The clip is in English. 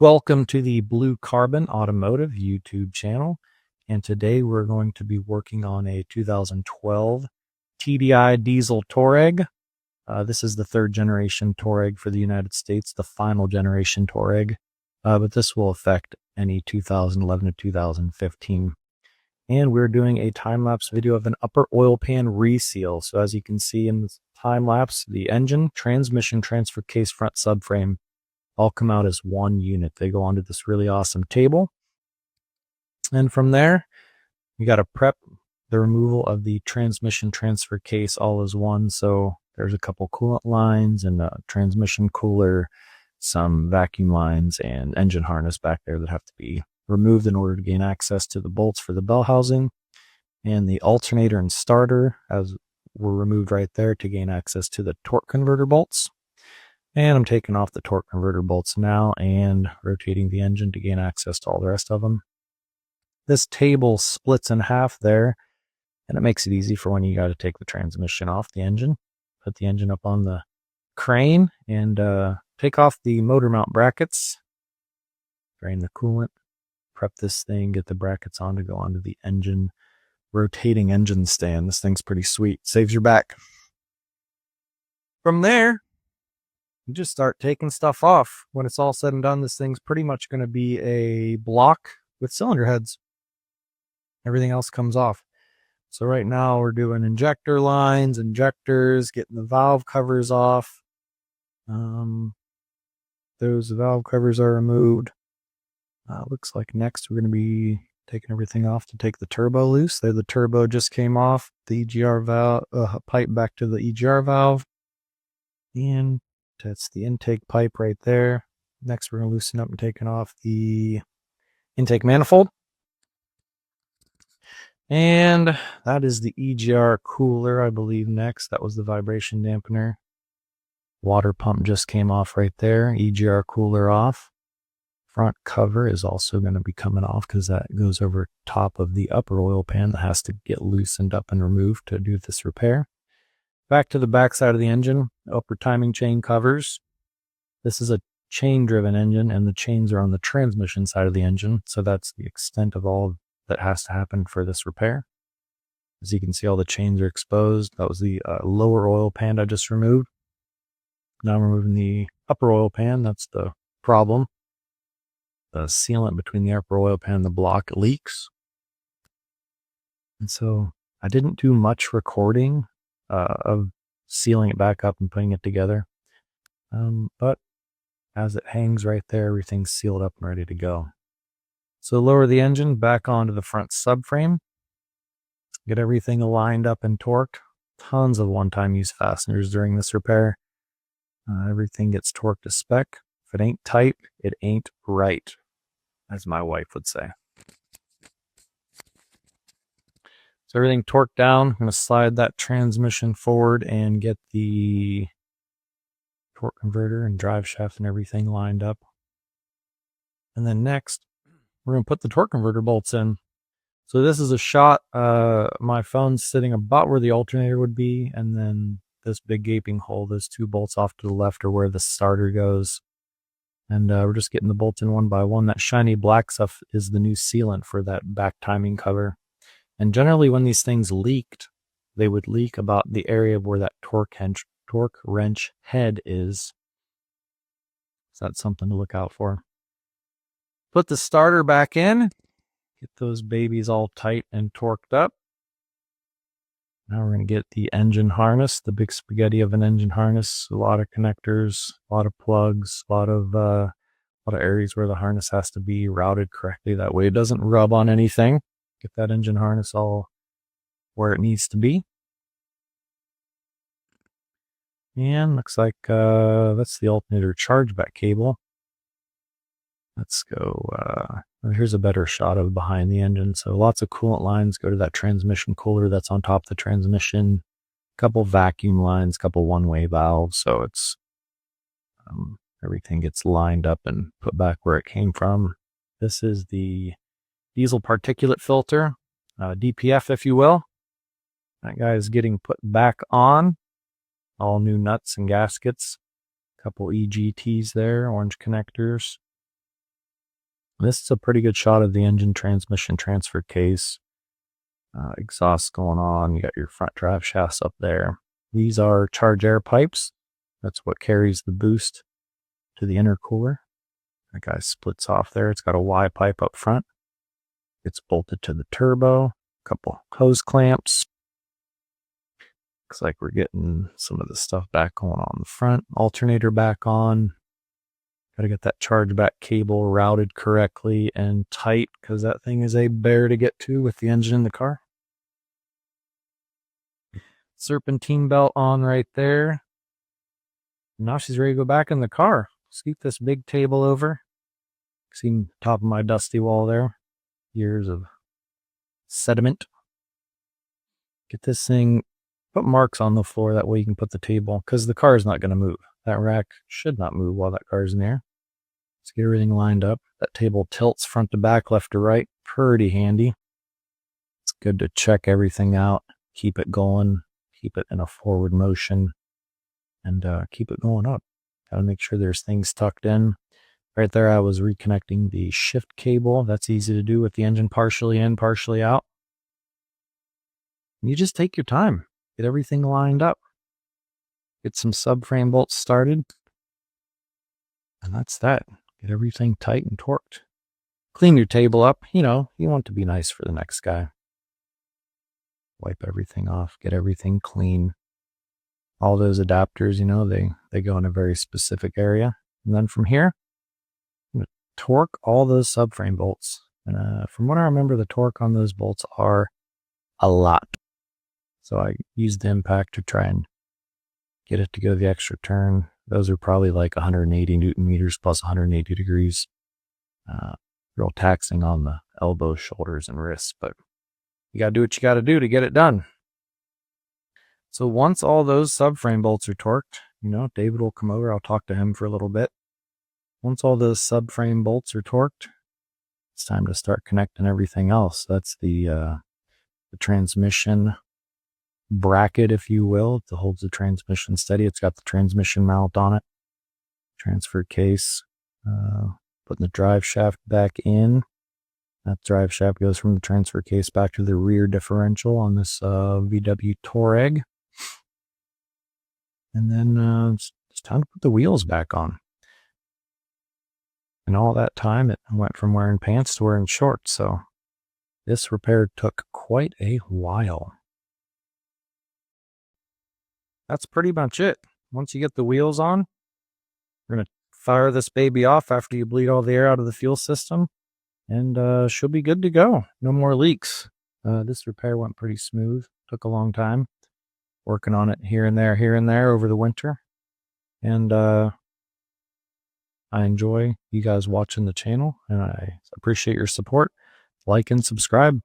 Welcome to the Blue Carbon Automotive YouTube channel, and today we're going to be working on a 2012 TDI diesel Touareg. This is the third generation Touareg for the United States, the final generation Touareg, but this will affect any 2011 to 2015. And we're doing a time-lapse video of an upper oil pan reseal. So as you can see in the time-lapse, the engine, transmission, transfer case, front subframe all come out as one unit. They go onto this really awesome table. And from there, you got to prep the removal of the transmission transfer case all as one. So there's a couple coolant lines and a transmission cooler, some vacuum lines and engine harness back there that have to be removed in order to gain access to the bolts for the bell housing. And the alternator and starter were removed right there to gain access to the torque converter bolts. And I'm taking off the torque converter bolts now and rotating the engine to gain access to all the rest of them. This table splits in half there, and it makes it easy for when you got to take the transmission off the engine. Put the engine up on the crane and take off the motor mount brackets. Drain the coolant, prep this thing, get the brackets on to go onto the engine, rotating engine stand. This thing's pretty sweet, saves your back. From there, you just start taking stuff off. When it's all said and done, this thing's pretty much going to be a block with cylinder heads. Everything else comes off. So right now we're doing injector lines, injectors, getting the valve covers off. Those valve covers are removed. Looks like next we're going to be taking everything off to take the turbo loose. There, the turbo just came off. The EGR valve, pipe back to the EGR valve. And that's the intake pipe right there. Next, we're going to loosen up and taking off the intake manifold. And that is the EGR cooler, I believe, next. That was the vibration dampener. Water pump just came off right there. EGR cooler off. Front cover is also going to be coming off because that goes over top of the upper oil pan that has to get loosened up and removed to do this repair. Back to the back side of the engine, upper timing chain covers. This is a chain-driven engine, and the chains are on the transmission side of the engine, so that's the extent of all that has to happen for this repair. As you can see, all the chains are exposed. That was the lower oil pan I just removed. Now I'm removing the upper oil pan. That's the problem. The sealant between the upper oil pan and the block leaks. And so I didn't do much recording of sealing it back up and putting it together. But as it hangs right there, everything's sealed up and ready to go. So lower the engine back onto the front subframe. Get everything lined up and torqued. Tons of one-time use fasteners during this repair. Everything gets torqued to spec. If it ain't tight, it ain't right, as my wife would say. So everything torqued down. I'm going to slide that transmission forward and get the torque converter and drive shaft and everything lined up. And then next, we're going to put the torque converter bolts in. So this is a shot. My phone's sitting about where the alternator would be, and then this big gaping hole, those two bolts off to the left are where the starter goes. And we're just getting the bolts in one by one. That shiny black stuff is the new sealant for that back timing cover. And generally when these things leaked, they would leak about the area where that torque wrench head is. So that's something to look out for. Put the starter back in. Get those babies all tight and torqued up. Now we're going to get the engine harness, the big spaghetti of an engine harness. A lot of connectors, a lot of plugs, a lot of areas where the harness has to be routed correctly. That way it doesn't rub on anything. Get that engine harness all where it needs to be. And looks like that's the alternator chargeback cable. Let's go. Here's a better shot of behind the engine. So lots of coolant lines go to that transmission cooler that's on top of the transmission. A couple vacuum lines, a couple one-way valves. So it's everything gets lined up and put back where it came from. This is the diesel particulate filter, DPF, if you will. That guy is getting put back on. All new nuts and gaskets. A couple EGTs there, orange connectors. This is a pretty good shot of the engine, transmission, transfer case, exhaust going on. You got your front drive shafts up there. These are charge air pipes. That's what carries the boost to the intercooler. That guy splits off there. It's got a Y pipe up front. It's bolted to the turbo. Couple hose clamps. Looks like we're getting some of the stuff back going on the front. Alternator back on. Got to get that charge back cable routed correctly and tight, because that thing is a bear to get to with the engine in the car. Serpentine belt on right there. Now she's ready to go back in the car. Scoop this big table over. See the top of my dusty wall there. Years of sediment. Get this thing, put marks on the floor, that way you can put the table, because the car is not going to move. That rack should not move while that car is in the air. Let's get everything lined up. That table tilts front to back, left to right. Pretty handy. It's good to check everything out, keep it going, keep it in a forward motion, and keep it going up. Got to make sure there's things tucked in. Right there, I was reconnecting the shift cable. That's easy to do with the engine partially in, partially out. You just take your time, get everything lined up, get some subframe bolts started, and that's that. Get everything tight and torqued. Clean your table up. You know, you want to be nice for the next guy. Wipe everything off, get everything clean. All those adapters, you know, they go in a very specific area. And then from here, I'm going to torque all those subframe bolts. And from what I remember, the torque on those bolts are a lot. So I used the impact to try and get it to go the extra turn. Those are probably like 180 Newton meters plus 180 degrees. Real taxing on the elbows, shoulders, and wrists, but you got to do what you got to do to get it done. So once all those subframe bolts are torqued, you know, David will come over. I'll talk to him for a little bit. Once all those subframe bolts are torqued, it's time to start connecting everything else. That's the transmission bracket, if you will. It holds the transmission steady. It's got the transmission mount on it. Transfer case. Putting the drive shaft back in. That drive shaft goes from the transfer case back to the rear differential on this VW Touareg. And then it's time to put the wheels back on. And all that time, it went from wearing pants to wearing shorts. So this repair took quite a while. That's pretty much it. Once you get the wheels on, we're going to fire this baby off after you bleed all the air out of the fuel system. And she'll be good to go. No more leaks. This repair went pretty smooth. Took a long time. Working on it here and there over the winter. And I enjoy you guys watching the channel, and I appreciate your support. Like and subscribe.